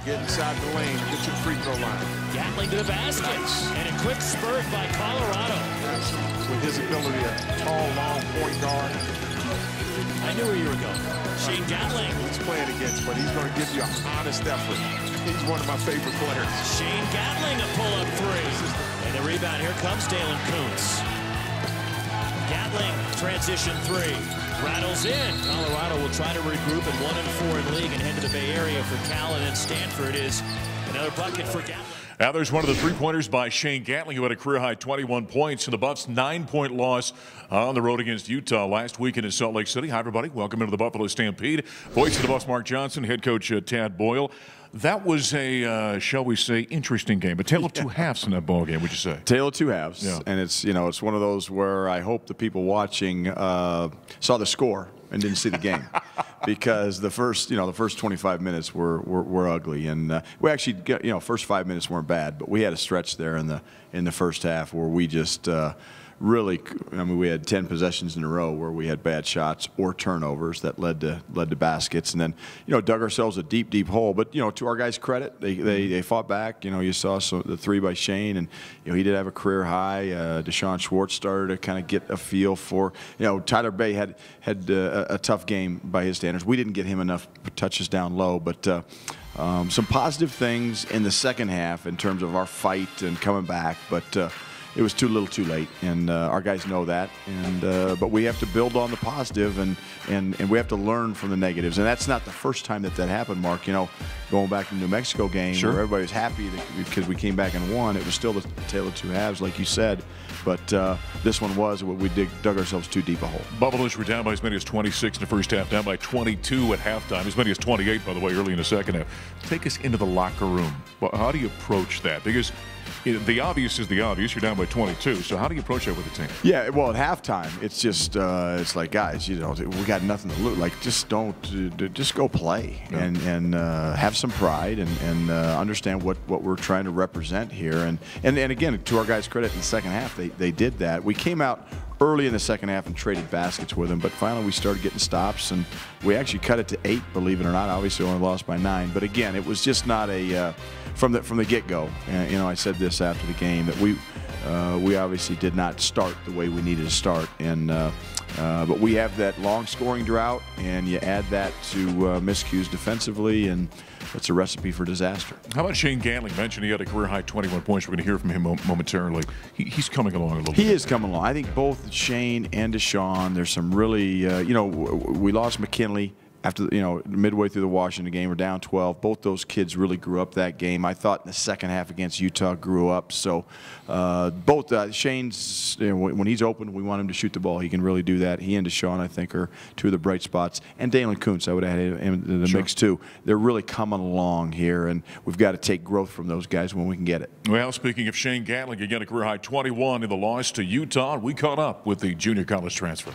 get inside the lane, get your free throw line. Gatling to the basket, and a quick spurt by Colorado. With his ability, a tall, long point guard. I knew where you were going. Shane Gatling. He's playing against, but he's going to give you an honest effort. He's one of my favorite players. Shane Gatling, a pull-up three. And the rebound, here comes Dalen Kuntz. Gatling, transition three. Rattles in. Colorado will try to regroup at 1-4 in league and head to the Bay Area for Cal, and then Stanford is another bucket for Gatling. Now there's one of the three-pointers by Shane Gatling, who had a career-high 21 points in the Buffs' 9-point loss on the road against Utah last weekend in Salt Lake City. Hi, everybody. Welcome into the Buffalo Stampede. Voice of the Buffs, Mark Johnson, head coach Tad Boyle. That was a, shall we say, interesting game. A tale of two halves in that ball game, would you say? Tale of two halves. Yeah. And it's, it's one of those where I hope the people watching saw the score and didn't see the game. Because the first 25 minutes were ugly, and we actually got, first 5 minutes weren't bad, but we had a stretch there in the first half where we just really, we had 10 possessions in a row where we had bad shots or turnovers that led to baskets, and then dug ourselves a deep hole. But to our guys' credit, they fought back. You saw the three by Shane, and he did have a career high. Deshaun Schwartz started to kind of get a feel for. Tyler Bay had a tough game by his standards. We didn't get him enough touches down low, but some positive things in the second half in terms of our fight and coming back, but. It was too little too late, and our guys know that. And but we have to build on the positive, and we have to learn from the negatives. And that's not the first time that happened, Mark. Going back to the New Mexico game, sure, where everybody was happy because we came back and won. It was still the tale of two halves, like you said. But this one was we dug ourselves too deep a hole. Buffaloes were down by as many as 26 in the first half, down by 22 at halftime, as many as 28, by the way, early in the second half. Take us into the locker room. Well, how do you approach that? Because the obvious is the obvious. You're down by 22. So how do you approach that with the team? Yeah, well, at halftime, it's just it's like, guys, we got nothing to lose. Like, just go play, yeah, and have some pride and understand what we're trying to represent here. And again, to our guys' credit, in the second half, they did that. We came out early in the second half and traded baskets with them, but finally we started getting stops, and we actually cut it to 8, believe it or not. Obviously only lost by 9, but again, it was just not a from the get-go. I said this after the game, that we obviously did not start the way we needed to start, and but we have that long scoring drought, and you add that to miscues defensively, and it's a recipe for disaster. How about Shane Gatling? Mentioned he had a career-high 21 points. We're going to hear from him momentarily. He's coming along a little bit. He is coming along. I think both Shane and Deshaun, there's some really, we lost McKinley after, midway through the Washington game. We're down 12. Both those kids really grew up that game. I thought in the second half against Utah grew up. So both Shane's, when he's open, we want him to shoot the ball. He can really do that. He and Deshaun, I think, are two of the bright spots. And Dalen Kuntz, I would have had him in the sure, mix too. They're really coming along here, and we've got to take growth from those guys when we can get it. Well, speaking of Shane Gatling, again, a career-high 21 in the loss to Utah. We caught up with the junior college transfer.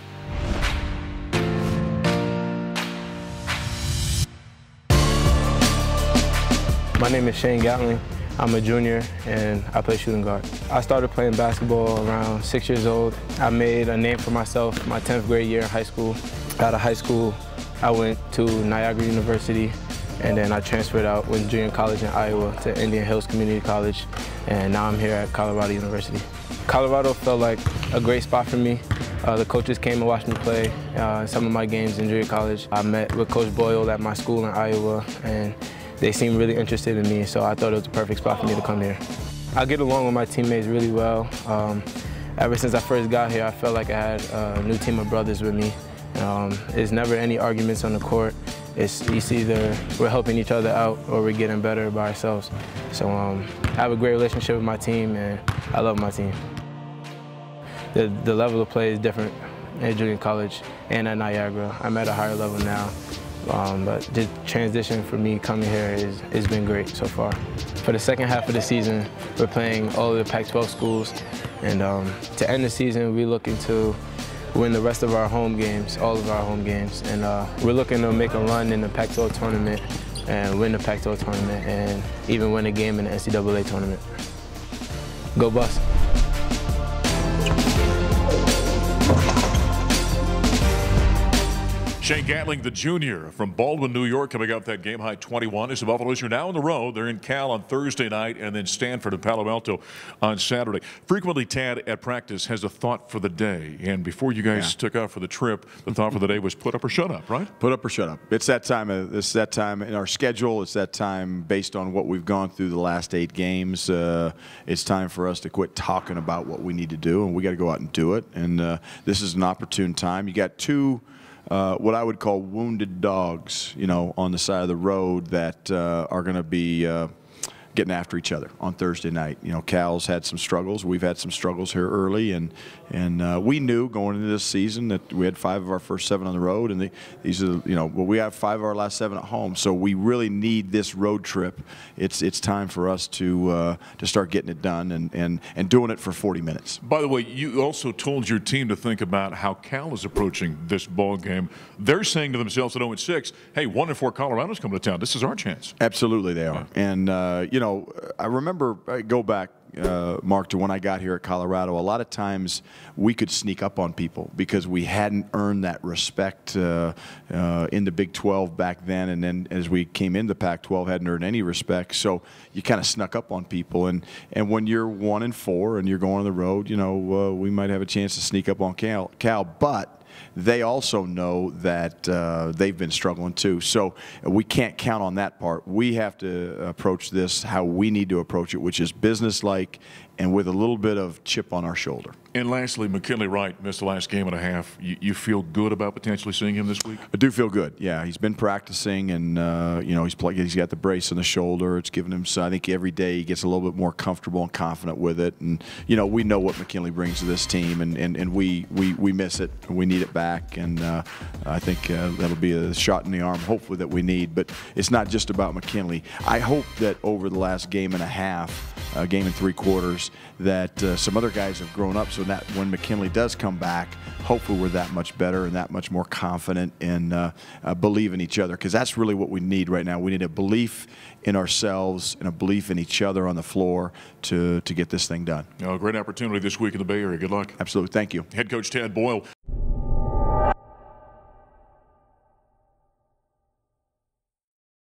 My name is Shane Gatling. I'm a junior, and I play shooting guard. I started playing basketball around 6 years old. I made a name for myself my 10th grade year in high school. Out of high school, I went to Niagara University, and then I transferred out, went to junior college in Iowa to Indian Hills Community College, and now I'm here at Colorado University. Colorado felt like a great spot for me. The coaches came and watched me play some of my games in junior college. I met with Coach Boyle at my school in Iowa, and they seemed really interested in me, so I thought it was the perfect spot for me to come here. I get along with my teammates really well. Ever since I first got here, I felt like I had a new team of brothers with me. There's never any arguments on the court. It's either we're helping each other out or we're getting better by ourselves. So I have a great relationship with my team, and I love my team. The level of play is different at junior college and at Niagara. I'm at a higher level now. But the transition for me coming here has been great so far. For the second half of the season, we're playing all of the Pac-12 schools, and to end the season, we're looking to win the rest of our home games, all of our home games, and we're looking to make a run in the Pac-12 tournament and win the Pac-12 tournament and even win a game in the NCAA tournament. Go Buffs. Shane Gatling, the junior from Baldwin, New York, coming up that game high 21 as the Buffaloes are now on the road. They're in Cal on Thursday night and then Stanford and Palo Alto on Saturday. Frequently, Tad at practice has a thought for the day. And before you guys took off for the trip, the thought for the day was put up or shut up, right? Put up or shut up. It's that time. It's that time in our schedule. It's that time based on what we've gone through the last 8 games. It's time for us to quit talking about what we need to do, and we got to go out and do it. And this is an opportune time. You got 2 what I would call wounded dogs, you know, on the side of the road that are going to be getting after each other on Thursday night. You know, Cal's had some struggles. We've had some struggles here early, and we knew going into this season that we had 5 of our first 7 on the road, and these are, you know, well, we have 5 of our last 7 at home. So we really need this road trip. It's time for us to start getting it done and doing it for 40 minutes. By the way, you also told your team to think about how Cal is approaching this ball game. They're saying to themselves at 0-6, hey, 1-4 Colorado's coming to town. This is our chance. Absolutely, they are. And you know, I remember, go back, Mark, to when I got here at Colorado, a lot of times we could sneak up on people because we hadn't earned that respect in the Big 12 back then, and then as we came into Pac-12, hadn't earned any respect. So you kind of snuck up on people, and when you're 1-4 and you're going on the road, you know, we might have a chance to sneak up on Cal, but they also know that they've been struggling too. So we can't count on that part. We have to approach this how we need to approach it, which is businesslike and with a little bit of chip on our shoulder. And lastly, McKinley Wright missed the last game and a half. You feel good about potentially seeing him this week? I do feel good. Yeah, he's been practicing, and you know, he's got the brace on the shoulder. It's given him, so I think every day he gets a little bit more comfortable and confident with it. And you know, we know what McKinley brings to this team, and we miss it. We need it back, and I think that'll be a shot in the arm, hopefully, that we need. But it's not just about McKinley. I hope that over the last game and a half, game and 3 quarters, that some other guys have grown up, so that when McKinley does come back, hopefully we're that much better and that much more confident and believe in each other, because that's really what we need right now. We need a belief in ourselves and a belief in each other on the floor to get this thing done. Great opportunity this week in the Bay Area. Good luck. Absolutely. Thank you. Head coach Tad Boyle.